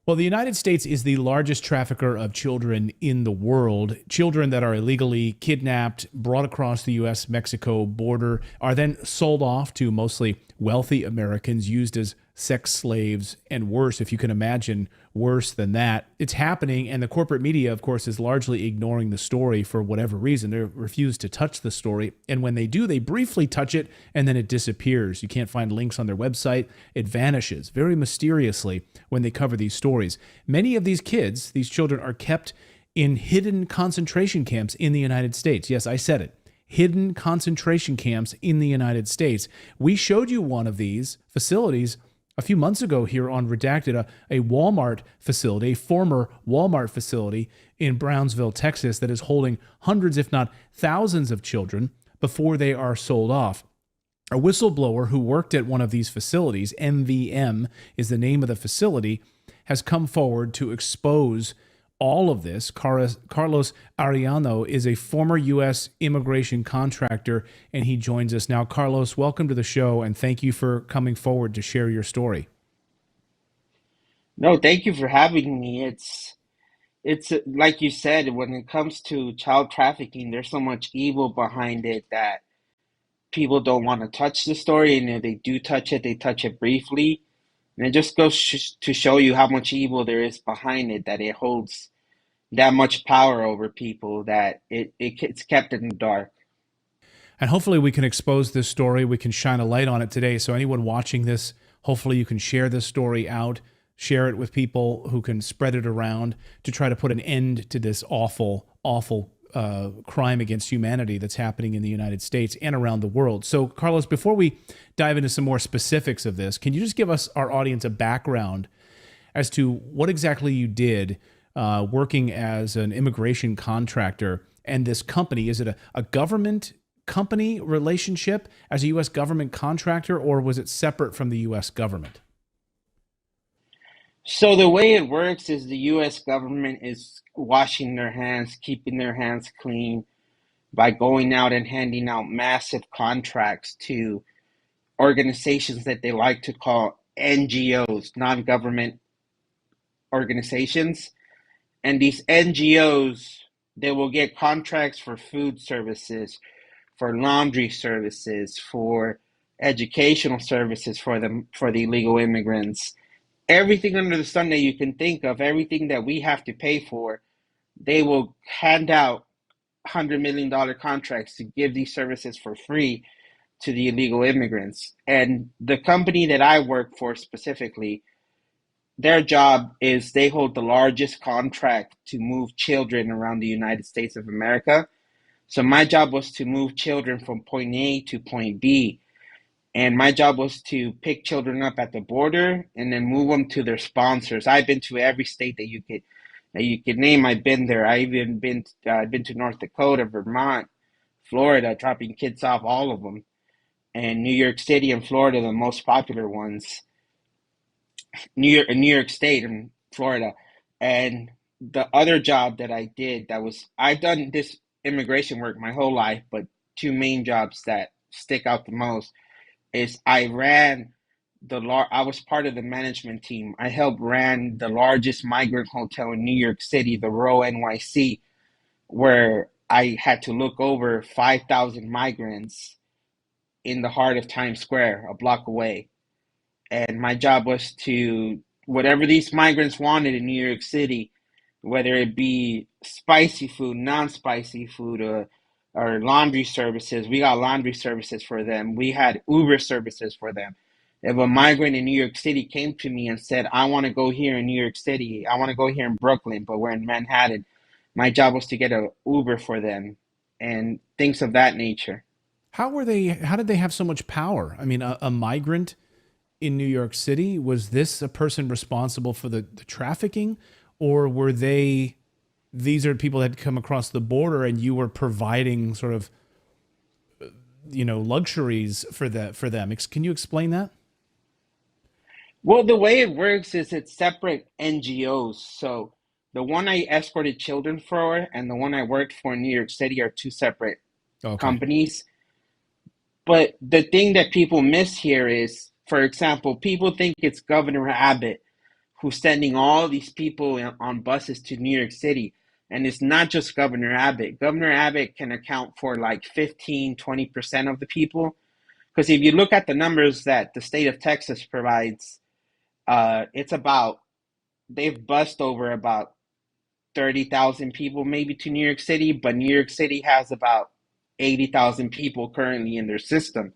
Well, the United States is the largest trafficker of children in the world. Children that are illegally kidnapped, brought across the US Mexico border, are then sold off to mostly wealthy Americans, used as sex slaves, and worse, if you can imagine, worse than that. It's happening, and the corporate media, of course, is largely ignoring the story for whatever reason. They refuse to touch the story, and when they do, they briefly touch it, and then it disappears. You can't find links on their website. It vanishes very mysteriously when they cover these stories. Many of these kids, these children, are kept in hidden concentration camps in the United States. Yes, I said it. Hidden concentration camps in the United States. We showed you one of these facilities a few months ago here on Redacted, a Walmart facility, a former Walmart facility in Brownsville, Texas, that is holding hundreds, if not thousands, of children before they are sold off. A whistleblower who worked at one of these facilities, MVM is the name of the facility, has come forward to expose all of this. Carlos Ariano is a former U.S. immigration contractor, and he joins us now. Carlos, welcome to the show, and thank you for coming forward to share your story. No, thank you for having me. It's like you said, when it comes to child trafficking, there's so much evil behind it that people don't want to touch the story, and if they do touch it, they touch it briefly. And it just goes to show you how much evil there is behind it, that it holds that much power over people that it's kept in the dark. And hopefully we can expose this story. We can shine a light on it today. So anyone watching this, hopefully you can share this story out, share it with people who can spread it around to try to put an end to this awful, awful crime against humanity that's happening in the United States and around the world. So, Carlos, before we dive into some more specifics of this, can you just give us, our audience, a background as to what exactly you did working as an immigration contractor and this company? Is it a government company relationship as a U.S. government contractor, or was it separate from the U.S. government? So the way it works is the U.S. government is washing their hands, keeping their hands clean by going out and handing out massive contracts to organizations that they like to call NGOs, non-government organizations. And these NGOs, they will get contracts for food services, for laundry services, for educational services for the illegal immigrants. Everything under the sun that you can think of, everything that we have to pay for, they will hand out $100 million contracts to give these services for free to the illegal immigrants. And the company that I work for specifically, their job is they hold the largest contract to move children around the United States of America. So my job was to move children from point A to point B. And my job was to pick children up at the border and then move them to their sponsors. I've been to every state that you could name. I've been there. I've been to North Dakota, Vermont, Florida, dropping kids off, all of them, and New York City and Florida, the most popular ones. New York State and Florida. And the other job that I did, I've done this immigration work my whole life, but two main jobs that stick out the most is I was part of the management team. I helped ran the largest migrant hotel in New York City, the Row NYC, where I had to look over 5,000 migrants in the heart of Times Square, a block away. And my job was to, whatever these migrants wanted in New York City, whether it be spicy food, non-spicy food, or laundry services. We got laundry services for them. We had Uber services for them. If a migrant in New York City came to me and said, I want to go here in New York City, I want to go here in Brooklyn, but we're in Manhattan, my job was to get a Uber for them and things of that nature. How did they have so much power? I mean, a migrant in New York City, was this a person responsible for the trafficking, or were these are people that had come across the border and you were providing sort of, luxuries for them? Can you explain that? Well, the way it works is it's separate NGOs. So the one I escorted children for and the one I worked for in New York City are two separate Okay. companies. But the thing that people miss here is, for example, people think it's Governor Abbott who's sending all these people on buses to New York City. And it's not just Governor Abbott. Governor Abbott can account for like 15-20% of the people. Because if you look at the numbers that the state of Texas provides, it's about, they've bussed over about 30,000 people maybe to New York City, but New York City has about 80,000 people currently in their system.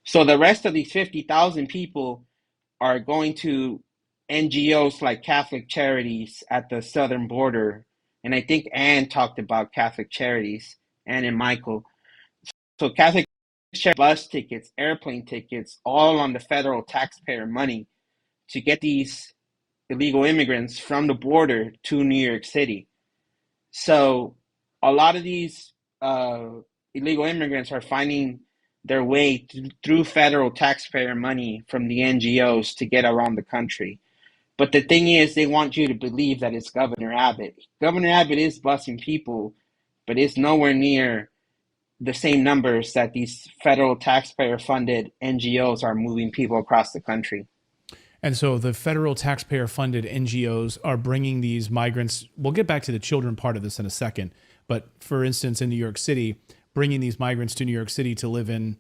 So the rest of these 50,000 people are going to NGOs like Catholic Charities at the southern border. And I think Ann talked about Catholic Charities, Ann and Michael. So Catholic Charities, bus tickets, airplane tickets, all on the federal taxpayer money to get these illegal immigrants from the border to New York City. So a lot of these illegal immigrants are finding their way through federal taxpayer money from the NGOs to get around the country. But the thing is, they want you to believe that it's Governor Abbott. Governor Abbott is busing people, but it's nowhere near the same numbers that these federal taxpayer funded NGOs are moving people across the country. And so the federal taxpayer funded NGOs are bringing these migrants. We'll get back to the children part of this in a second. But for instance, in New York City, bringing these migrants to New York City to live in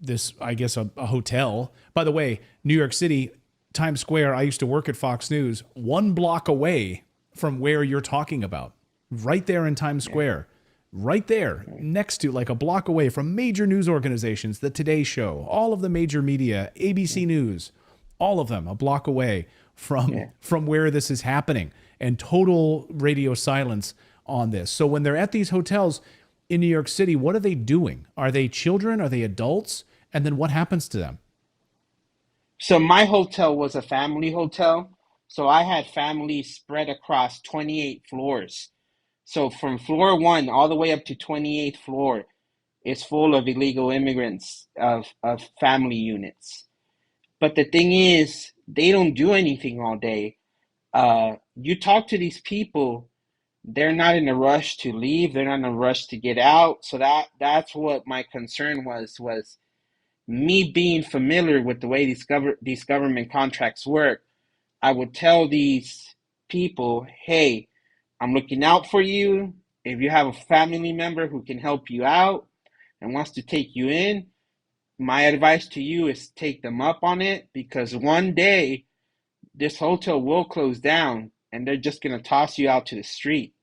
this, I guess, a hotel. By the way, New York City, Times Square, I used to work at Fox News, 1 block away from where you're talking about, right there in Times Square, right there next to, like a block away from major news organizations, the Today Show, all of the major media, ABC News, all of them a block away from where this is happening, and total radio silence on this. So when they're at these hotels in New York City, what are they doing? Are they children? Are they adults? And then what happens to them? So my hotel was a family hotel. So I had families spread across 28 floors. So from floor 1 all the way up to 28th floor is full of illegal immigrants of family units. But the thing is, they don't do anything all day. You talk to these people, they're not in a rush to leave. They're not in a rush to get out. So that's what my concern was me being familiar with the way these government contracts work. I would tell these people, hey, I'm looking out for you. If you have a family member who can help you out and wants to take you in, my advice to you is take them up on it, because one day this hotel will close down and they're just going to toss you out to the street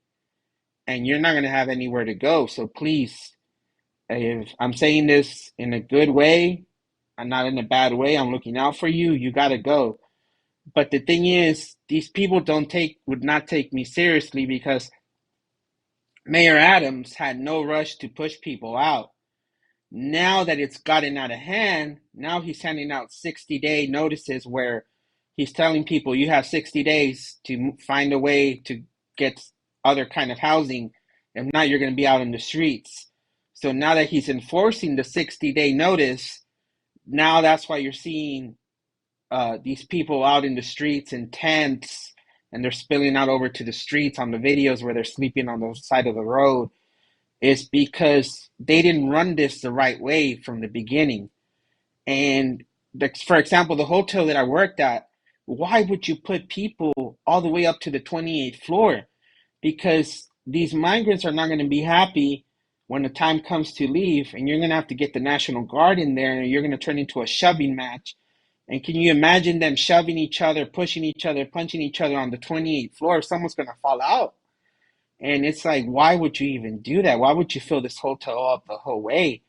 and you're not going to have anywhere to go. So please, if I'm saying this in a good way, I'm not in a bad way, I'm looking out for you, you got to go. But the thing is, these people would not take me seriously, because Mayor Adams had no rush to push people out. Now that it's gotten out of hand, now he's handing out 60-day notices where he's telling people you have 60 days to find a way to get other kind of housing. If not, you're going to be out in the streets. So now that he's enforcing the 60-day notice, now that's why you're seeing these people out in the streets in tents, and they're spilling out over to the streets on the videos where they're sleeping on the side of the road. Is because they didn't run this the right way from the beginning. And for example, the hotel that I worked at, why would you put people all the way up to the 28th floor? Because these migrants are not going to be happy when the time comes to leave, and you're going to have to get the National Guard in there, and you're going to turn into a shoving match. And can you imagine them shoving each other, pushing each other, punching each other on the 28th floor? Someone's going to fall out. And it's like, why would you even do that? Why would you fill this hotel up the whole way?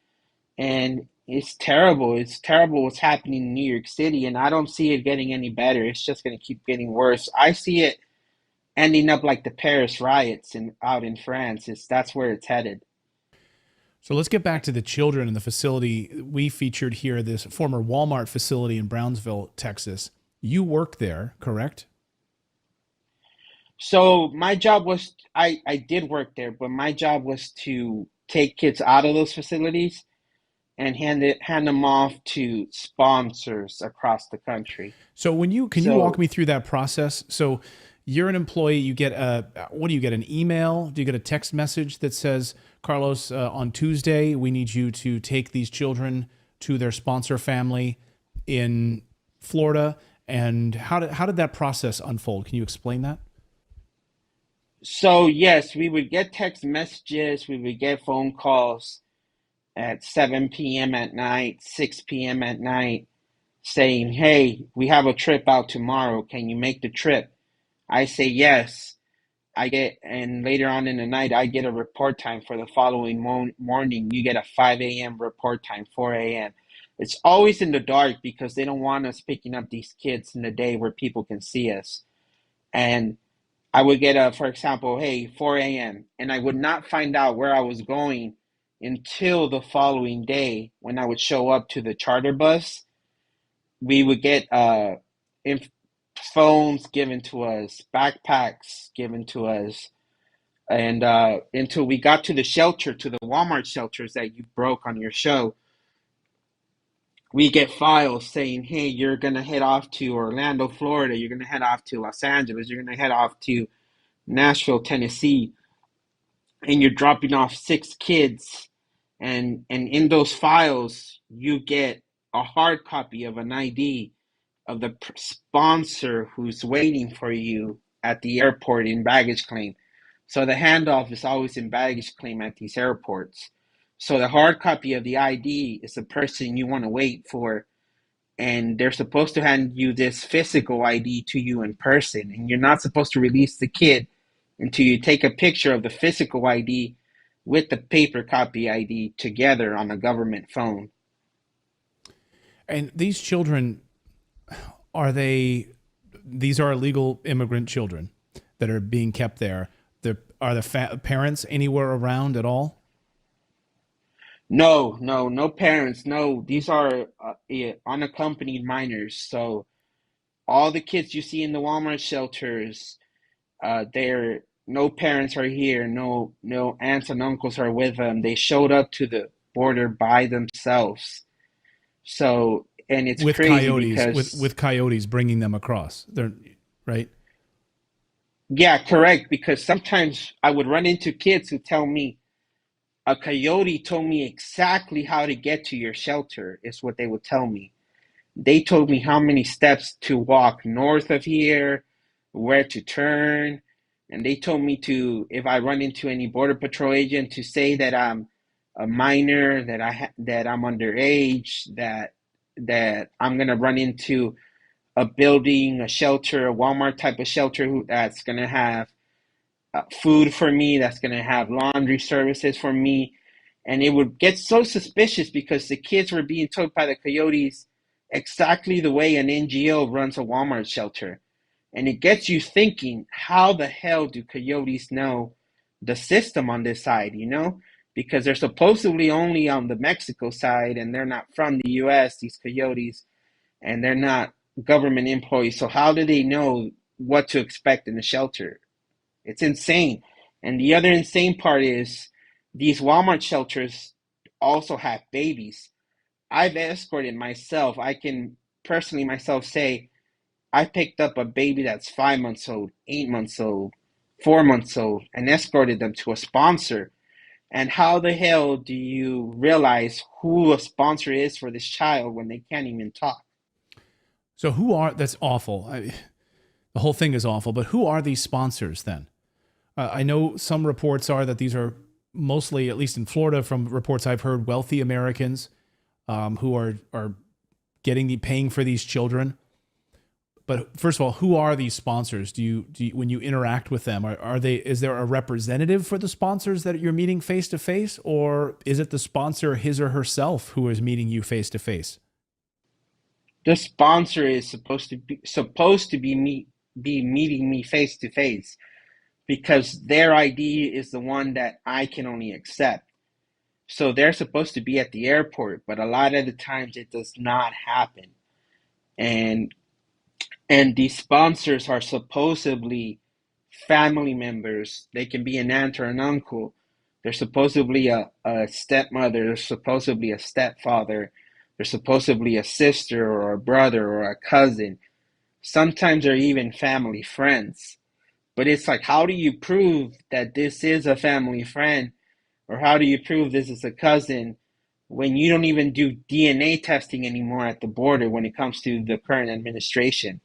And it's terrible. It's terrible what's happening in New York City, and I don't see it getting any better. It's just going to keep getting worse. I see it ending up like the Paris riots out in France. That's where it's headed. So let's get back to the children in the facility we featured here, this former Walmart facility in Brownsville, Texas. You work there, correct? So my job was, I did work there, but my job was to take kids out of those facilities and hand them off to sponsors across the country. So can you walk me through that process? So you're an employee, you get what do you get, an email? Do you get a text message that says, Carlos, on Tuesday, we need you to take these children to their sponsor family in Florida, And how did that process unfold? Can you explain that? So yes, we would get text messages, we would get phone calls at 7 p.m. at night, 6 p.m. at night, saying, "Hey, we have a trip out tomorrow. Can you make the trip?" I say yes. And later on in the night, I get a report time for the following morning. You get a 5 a.m. report time, 4 a.m. It's always in the dark because they don't want us picking up these kids in the day where people can see us. And I would get for example, hey, 4 a.m. And I would not find out where I was going until the following day when I would show up to the charter bus. We would get inf- phones given to us, backpacks given to us, and until we got to the shelter, to the Walmart shelters that you broke on your show, we get files saying, hey, you're going to head off to Orlando, Florida. You're going to head off to Los Angeles. You're going to head off to Nashville, Tennessee. And you're dropping off 6 kids. And in those files, you get a hard copy of an ID of the sponsor who's waiting for you at the airport in baggage claim. So the handoff is always in baggage claim at these airports. So the hard copy of the ID is the person you want to wait for, and they're supposed to hand you this physical ID to you in person, and you're not supposed to release the kid until you take a picture of the physical ID with the paper copy ID together on a government phone. And these children, are they? These are illegal immigrant children that are being kept there. Are the parents anywhere around at all? No, no, no parents. No, these are unaccompanied minors. So all the kids you see in the Walmart shelters, they're no parents are here. No, no aunts and uncles are with them. They showed up to the border by themselves. So, and it's With crazy coyotes, with because, with coyotes bringing them across. They're right. yeah, correct. Because sometimes I would run into kids who tell me, a coyote told me exactly how to get to your shelter, is what they would tell me. They told me how many steps to walk north of here, where to turn, and they told me to, if I run into any border patrol agent, to say that I'm a minor, that I'm underage, that I'm gonna run into a building, a shelter, a Walmart type of shelter that's gonna have food for me, that's gonna have laundry services for me, and it would get so suspicious because the kids were being told by the coyotes exactly the way an NGO runs a Walmart shelter. And it gets you thinking, how the hell do coyotes know the system on this side, you know? Because they're supposedly only on the Mexico side and they're not from the US, these coyotes, and they're not government employees. So how do they know what to expect in the shelter? It's insane. And the other insane part is these Walmart shelters also have babies. I've escorted myself. I can personally myself say I picked up a baby that's 5 months old, 8 months old, 4 months old, and escorted them to a sponsor. And how the hell do you realize who a sponsor is for this child when they can't even talk? So who are? That's awful. The whole thing is awful. But who are these sponsors then? I know some reports are that these are mostly, at least in Florida, from reports I've heard, wealthy Americans who are getting the paying for these children. But first of all, who are these sponsors? Do you when you interact with them, are they? Is there a representative for the sponsors that you're meeting face to face, or is it the sponsor his or herself who is meeting you face to face? The sponsor is supposed to be meeting me face to face because their ID is the one that I can only accept. So they're supposed to be at the airport, but a lot of the times it does not happen. And and these sponsors are supposedly family members. They can be an aunt or an uncle. They're supposedly a stepmother. They're supposedly a stepfather. They're supposedly a sister or a brother or a cousin. Sometimes they're even family friends. But it's like, how do you prove that this is a family friend? Or how do you prove this is a cousin when you don't even do DNA testing anymore at the border when it comes to the current administration.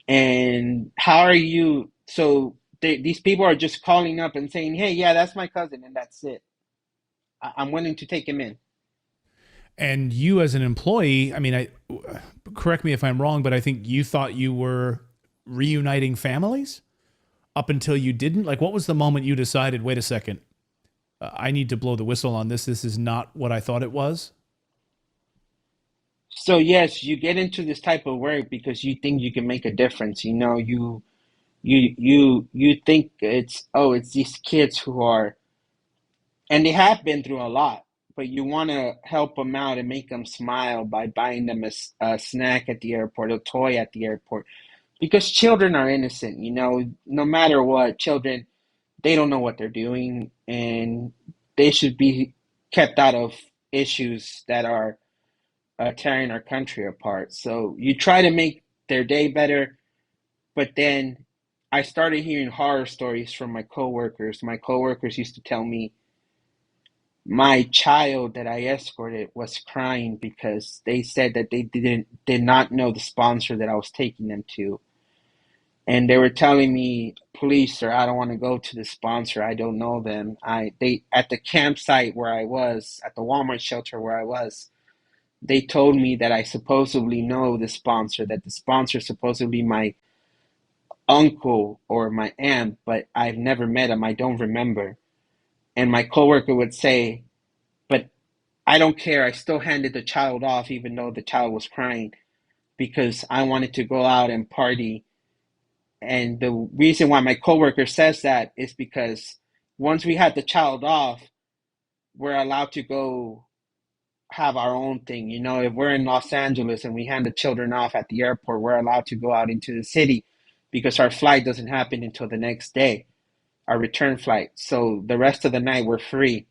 And how are you? So these people are just calling up and saying, "Hey, yeah, that's my cousin," and that's it. I'm willing to take him in. And you, as an employee, I mean, correct me if I'm wrong, but I think you thought you were reuniting families up until you didn't. Like, what was the moment you decided, wait a second, I need to blow the whistle on this. This is not what I thought it was. So yes, you get into this type of work because you think you can make a difference. You think it's these kids who are, and they have been through a lot, but you want to help them out and make them smile by buying them a snack at the airport, a toy at the airport, because children are innocent. No matter what, children, they don't know what they're doing, and they should be kept out of issues that are tearing our country apart. So you try to make their day better, but then I started hearing horror stories from my coworkers. My coworkers used to tell me my child that I escorted was crying because they said that they did not know the sponsor that I was taking them to. And they were telling me, "Please, sir, I don't want to go to the sponsor. I don't know them." They at the campsite where I was, at the Walmart shelter where I was, they told me that I supposedly know the sponsor, that the sponsor is supposedly my uncle or my aunt, but I've never met him. I don't remember. And my coworker would say, "But I don't care. I still handed the child off, even though the child was crying, because I wanted to go out and party." And the reason why my coworker says that is because once we had the child off, we're allowed to go have our own thing. If we're in Los Angeles and we hand the children off at the airport, we're allowed to go out into the city because our flight doesn't happen until the next day, our return flight. So the rest of the night we're free.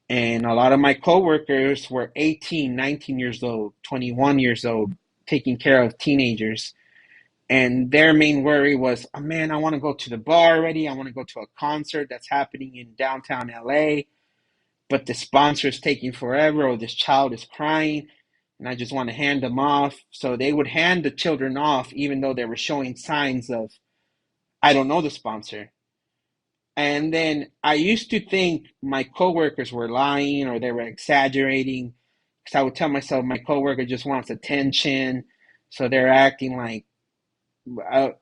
And a lot of my coworkers were 18, 19 years old, 21 years old, taking care of teenagers. And their main worry was, "Oh, man, I want to go to the bar already. I want to go to a concert that's happening in downtown LA, but the sponsor is taking forever, or this child is crying, and I just want to hand them off." So they would hand the children off, even though they were showing signs of, "I don't know the sponsor." And then I used to think my coworkers were lying or they were exaggerating, because I would tell myself my coworker just wants attention, so they're acting like.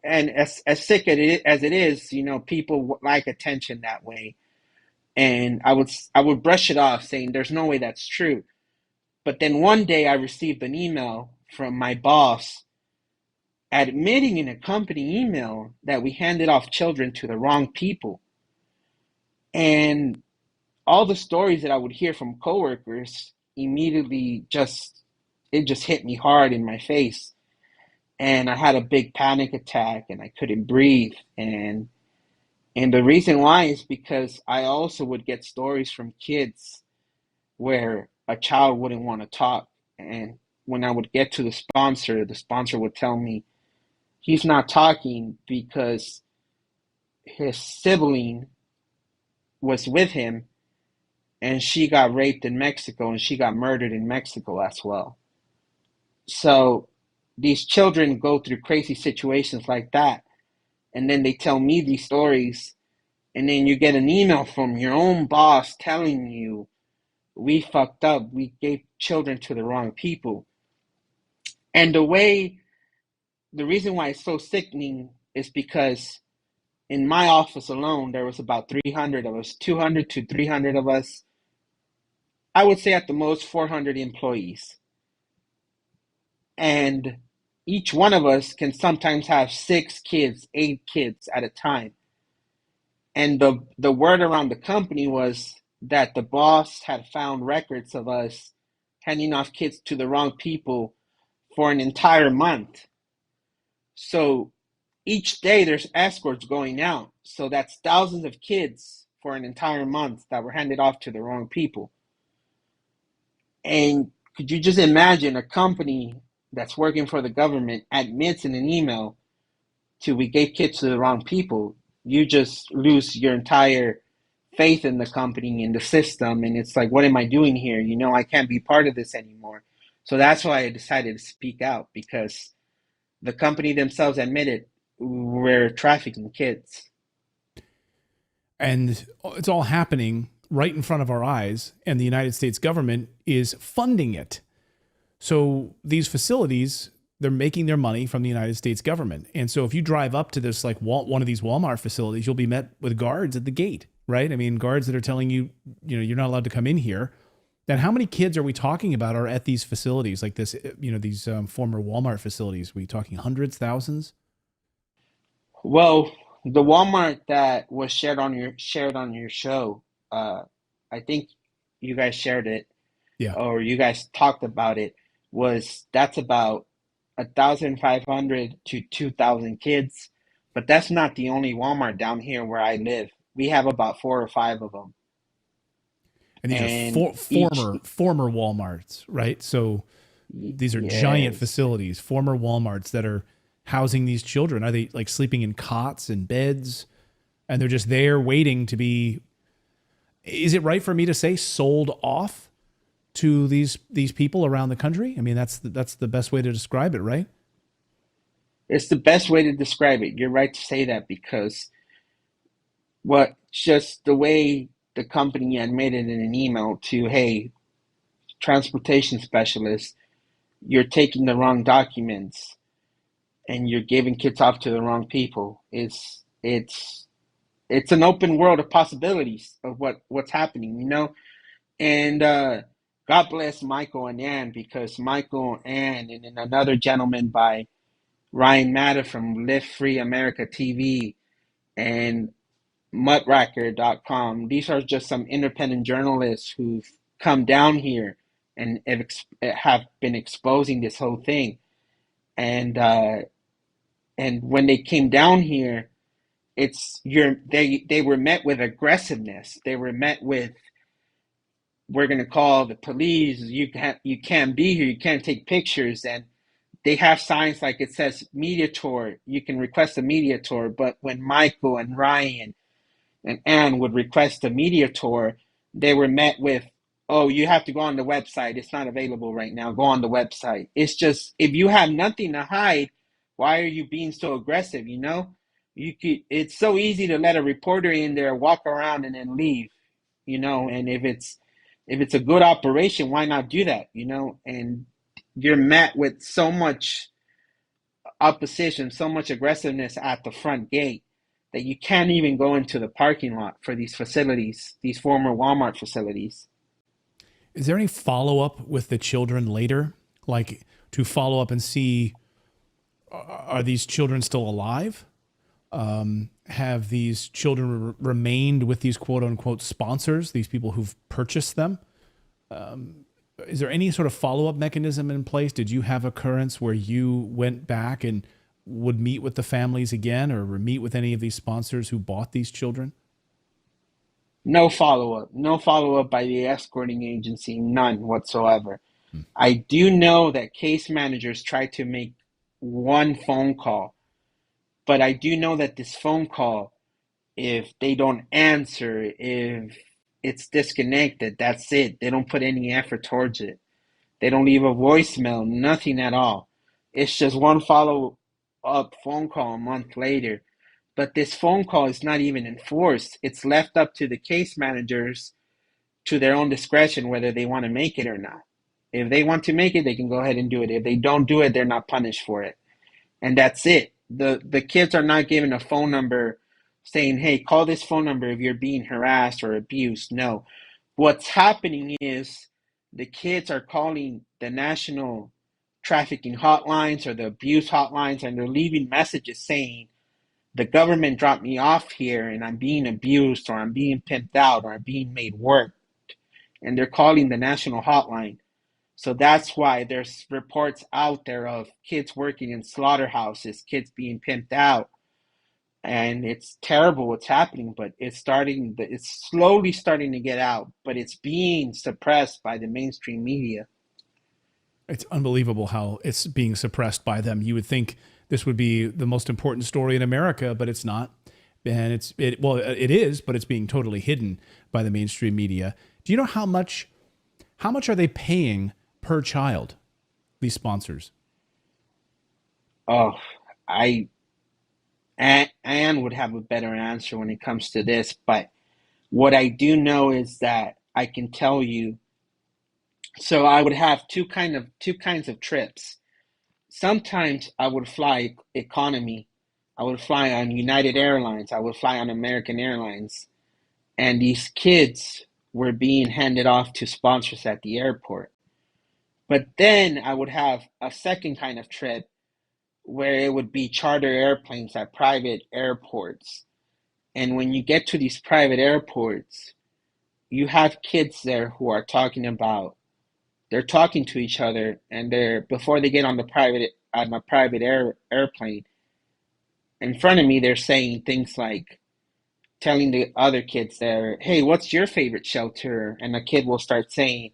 And as sick as it is, people like attention that way. And I would brush it off, saying there's no way that's true. But then one day I received an email from my boss admitting in a company email that we handed off children to the wrong people. And all the stories that I would hear from coworkers immediately just hit me hard in my face. And I had a big panic attack and I couldn't breathe. And the reason why is because I also would get stories from kids where a child wouldn't want to talk. And when I would get to the sponsor would tell me he's not talking because his sibling was with him and she got raped in Mexico and she got murdered in Mexico as well. So these children go through crazy situations like that. And then they tell me these stories. And then you get an email from your own boss telling you, "We fucked up. We gave children to the wrong people." And the reason why it's so sickening is because in my office alone, there was about 300 of us, 200 to 300 of us. I would say at the most 400 employees. And each one of us can sometimes have 6 kids, 8 kids at a time. And the word around the company was that the boss had found records of us handing off kids to the wrong people for an entire month. So each day there's escorts going out. So that's thousands of kids for an entire month that were handed off to the wrong people. And could you just imagine a company that's working for the government admits in an email to "we gave kids to the wrong people"? You just lose your entire faith in the company and the system, and it's like, what am I doing here? I can't be part of this anymore. So that's why I decided to speak out, because the company themselves admitted we're trafficking kids. And it's all happening right in front of our eyes, and the United States government is funding it. So these facilities, they're making their money from the United States government. And so if you drive up to this, like one of these Walmart facilities, you'll be met with guards at the gate, right? I mean, guards that are telling you, you're not allowed to come in here. Then how many kids are we talking about are at these facilities like this, these former Walmart facilities? Are we talking hundreds, thousands? Well, the Walmart that was shared on your show, uh, I think you guys shared it, Yeah. or you guys talked about it, was that's about 1,500 to 2,000 kids. But that's not the only Walmart down here where I live. We have about four or five of them, And these are and each former Walmarts, right? So these are giant yes. facilities, former Walmarts that are housing these children. Are they like sleeping in cots and beds, and they're just there waiting to be? Is it right for me to say sold off to these people around the country? I mean, that's the best way to describe it, right? It's the best way to describe it. You're right to say that, because what just the way the company admitted in an email to, hey, transportation specialist, you're taking the wrong documents and you're giving kids off to the wrong people. It's an open world of possibilities of what's happening. And God bless Michael and Ann, because Michael, Ann, and then another gentleman by Ryan Matter from Live Free America TV and Muckracker.com. These are just some independent journalists who've come down here and have been exposing this whole thing. And when they came down here, they were met with aggressiveness. They were met with, we're going to call the police. You can't be here. You can't take pictures. And they have signs like it says media tour. You can request a media tour. But when Michael and Ryan and Anne would request a media tour, they were met with, "Oh, you have to go on the website. It's not available right now. Go on the website." It's just, if you have nothing to hide, why are you being so aggressive? It's so easy to let a reporter in there, walk around, and then leave. And if it's a good operation, why not do that? And you're met with so much opposition, so much aggressiveness at the front gate, that you can't even go into the parking lot for these facilities, these former Walmart facilities. Is there any follow up with the children later, like to follow up and see are these children still alive? Have these children remained with these quote unquote sponsors, these people who've purchased them? Is there any sort of follow up mechanism in place? Did you have occurrence where you went back and would meet with the families again, or meet with any of these sponsors who bought these children? No follow up. No follow up by the escorting agency. None whatsoever. Hmm. I do know that case managers try to make one phone call, but I do know that this phone call, if they don't answer, if it's disconnected, that's it. They don't put any effort towards it. They don't leave a voicemail, nothing at all. It's just one follow up phone call a month later. But this phone call is not even enforced. It's left up to the case managers, to their own discretion, whether they want to make it or not. If they want to make it, they can go ahead and do it. If they don't do it, they're not punished for it. And that's it. The kids are not given a phone number saying, "Hey, call this phone number if you're being harassed or abused." No. What's happening is the kids are calling the national trafficking hotlines or the abuse hotlines, and they're leaving messages saying, "The government dropped me off here and I'm being abused, or I'm being pimped out, or I'm being made work." And they're calling the national hotline. So that's why there's reports out there of kids working in slaughterhouses, kids being pimped out. And it's terrible what's happening, but it's slowly starting to get out, but it's being suppressed by the mainstream media. It's unbelievable how it's being suppressed by them. You would think this would be the most important story in America, but it's not. and it is, but it's being totally hidden by the mainstream media. Do you know how much are they paying per child, these sponsors? Oh, I Anne would have a better answer when it comes to this, but what I do know is that I can tell you. So I would have two kinds of trips. Sometimes I would fly economy. I would fly on United Airlines. I would fly on American Airlines. And these kids were being handed off to sponsors at the airport. But then I would have a second kind of trip where it would be charter airplanes at private airports. And when you get to these private airports, you have kids there who are they're talking to each other, and they're before they get on a private airplane in front of me, they're saying things like telling the other kids there, "Hey, what's your favorite shelter?" And a kid will start saying,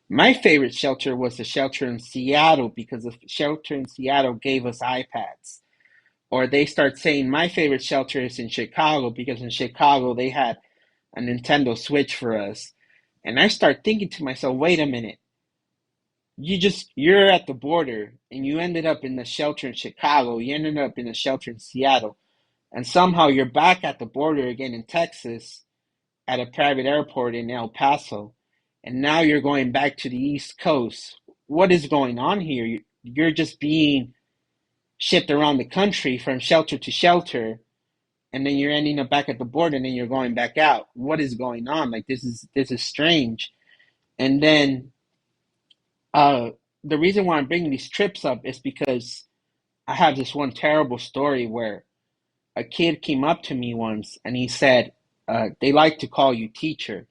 "My favorite shelter was the shelter in Seattle because the shelter in Seattle gave us iPads." Or they start saying, "My favorite shelter is in Chicago because in Chicago they had a Nintendo Switch for us." And I start thinking to myself, wait a minute, you're at the border and you ended up in the shelter in Chicago, you ended up in a shelter in Seattle, and somehow you're back at the border again in Texas at a private airport in El Paso, and now you're going back to the East Coast. What is going on here? You're just being shipped around the country from shelter to shelter, and then you're ending up back at the border, and then you're going back out. What is going on? Like this is strange. And then uh, the reason why I'm bringing these trips up is because I have this one terrible story where a kid came up to me once and he said, they like to call you teacher.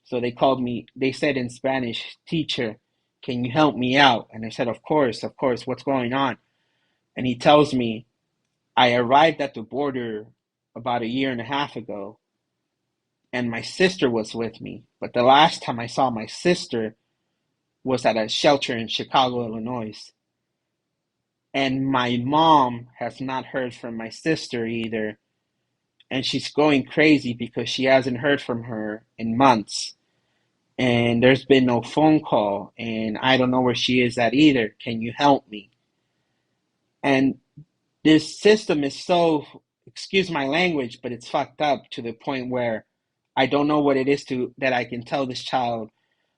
So they said in Spanish, "Teacher, can you help me out?" And I said, of course, what's going on?" And he tells me, "I arrived at the border about a year and a half ago, and my sister was with me. But the last time I saw my sister was at a shelter in Chicago, Illinois. And my mom has not heard from my sister either. And she's going crazy because she hasn't heard from her in months. And there's been no phone call. And I don't know where she is at either. Can you help me?" And this system is so, excuse my language, but it's fucked up to the point where I don't know what it is that I can tell this child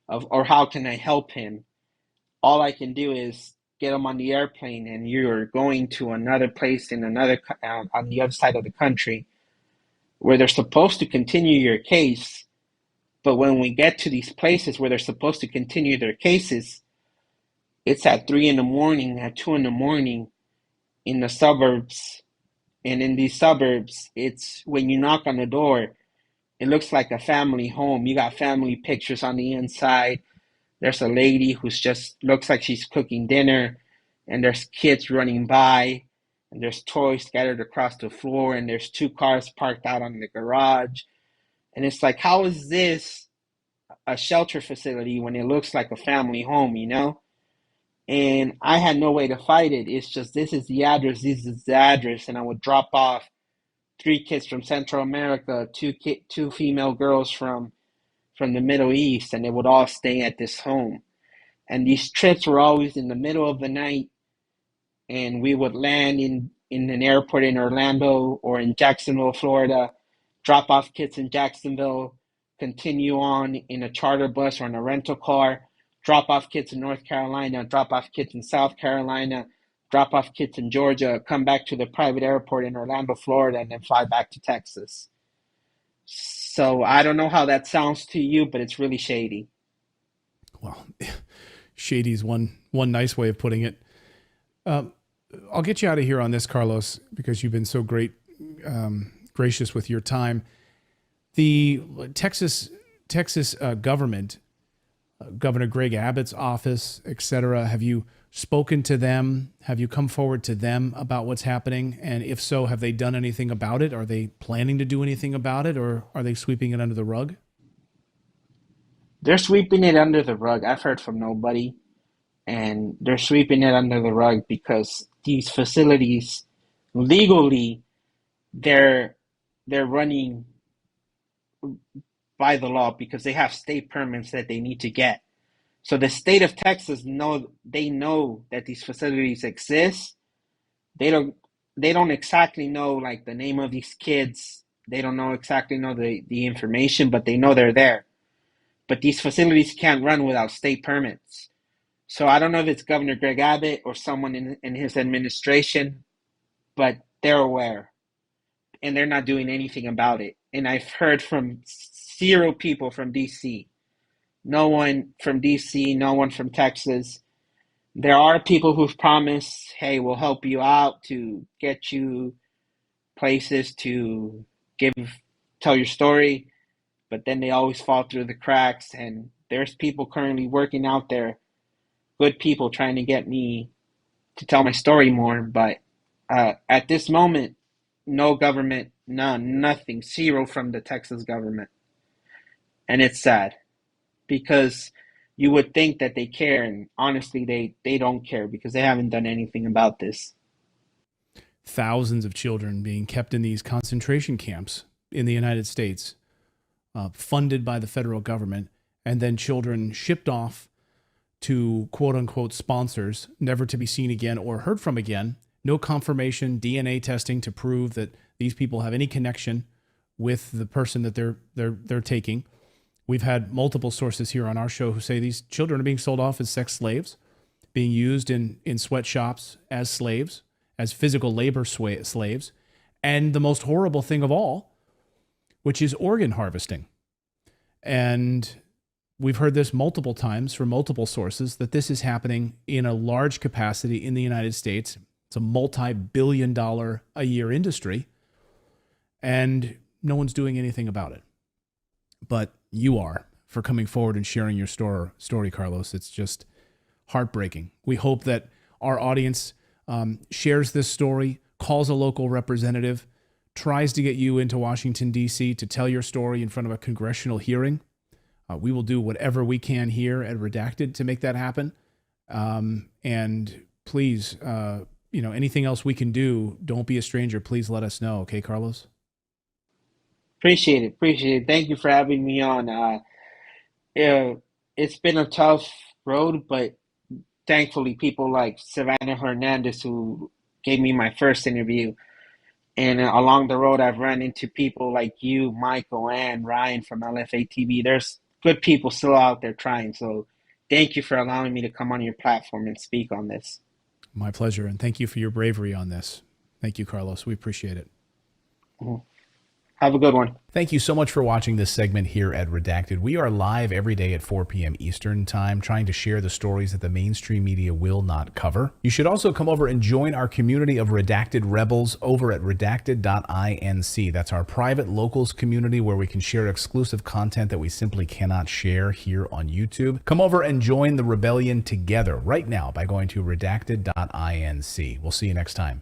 of, or how can I help him. All I can do is get him on the airplane, and you're going to another place in on the other side of the country where they're supposed to continue your case. But when we get to these places where they're supposed to continue their cases, it's at 3 in the morning, at 2 in the morning in the suburbs. And in these suburbs, it's when you knock on the door, it looks like a family home. You got family pictures on the inside. There's a lady who's just looks like she's cooking dinner, and there's kids running by, and there's toys scattered across the floor, and there's two cars parked out on the garage. And it's like, how is this a shelter facility when it looks like a family home, you know? And I had no way to fight it. It's just, this is the address, and I would drop off three kids from Central America, two female girls from the Middle East, and they would all stay at this home. And these trips were always in the middle of the night, and we would land in an airport in Orlando or in Jacksonville, Florida, drop off kids in Jacksonville, continue on in a charter bus or in a rental car, drop off kids in North Carolina, drop off kids in South Carolina, drop off kids in Georgia, come back to the private airport in Orlando, Florida, and then fly back to Texas. So I don't know how that sounds to you, but it's really shady. Well, shady is one nice way of putting it. Um, I'll get you out of here on this, Carlos, because you've been so gracious with your time. The Texas government, Governor Greg Abbott's office, etc. Have you spoken to them? Have you come forward to them about what's happening? And if so, have they done anything about it? Are they planning to do anything about it, or are they sweeping it under the rug? They're sweeping it under the rug. I've heard from nobody, and they're sweeping it under the rug because these facilities legally they're they're running by the law because they have state permits that they need to get. So the state of Texas know that these facilities exist. They don't exactly know like the name of these kids. They don't know exactly know the information, but they know they're there. But these facilities can't run without state permits. So I don't know if it's Governor Greg Abbott or someone in his administration, but they're aware and they're not doing anything about it. And I've heard from zero people from DC. No one from DC, no one from Texas. There are people who've promised, hey, we'll help you out to get you places to tell your story, but then they always fall through the cracks. And there's people currently working out there, good people trying to get me to tell my story more. But at this moment, no government, none, nothing, zero from the Texas government. And it's sad because you would think that they care, and honestly, they don't care because they haven't done anything about this. Thousands of children being kept in these concentration camps in the United States, funded by the federal government, and then children shipped off to quote-unquote sponsors, never to be seen again or heard from again. No confirmation, DNA testing to prove that these people have any connection with the person that they're taking. We've had multiple sources here on our show who say these children are being sold off as sex slaves, being used in sweatshops as slaves, as physical labor slaves, and the most horrible thing of all, which is organ harvesting. And we've heard this multiple times from multiple sources that this is happening in a large capacity in the United States. It's a multi-billion-dollar a year industry, and no one's doing anything about it. But you are, for coming forward and sharing your story, Carlos. It's just heartbreaking. We hope that our audience shares this story, calls a local representative, tries to get you into Washington, D.C. to tell your story in front of a congressional hearing. We will do whatever we can here at Redacted to make that happen. And please, anything else we can do, don't be a stranger. Please let us know. Okay, Carlos? Appreciate it. Thank you for having me on. It's been a tough road, but thankfully people like Savannah Hernandez, who gave me my first interview, and along the road I've run into people like you, Michael, and Ryan from LFA TV. There's good people still out there trying. So thank you for allowing me to come on your platform and speak on this. My pleasure. And thank you for your bravery on this. Thank you, Carlos. We appreciate it. Mm-hmm. Have a good one. Thank you so much for watching this segment here at Redacted. We are live every day at 4 p.m. Eastern Time, trying to share the stories that the mainstream media will not cover. You should also come over and join our community of Redacted Rebels over at redacted.inc. That's our private locals community where we can share exclusive content that we simply cannot share here on YouTube. Come over and join the rebellion together right now by going to redacted.inc. We'll see you next time.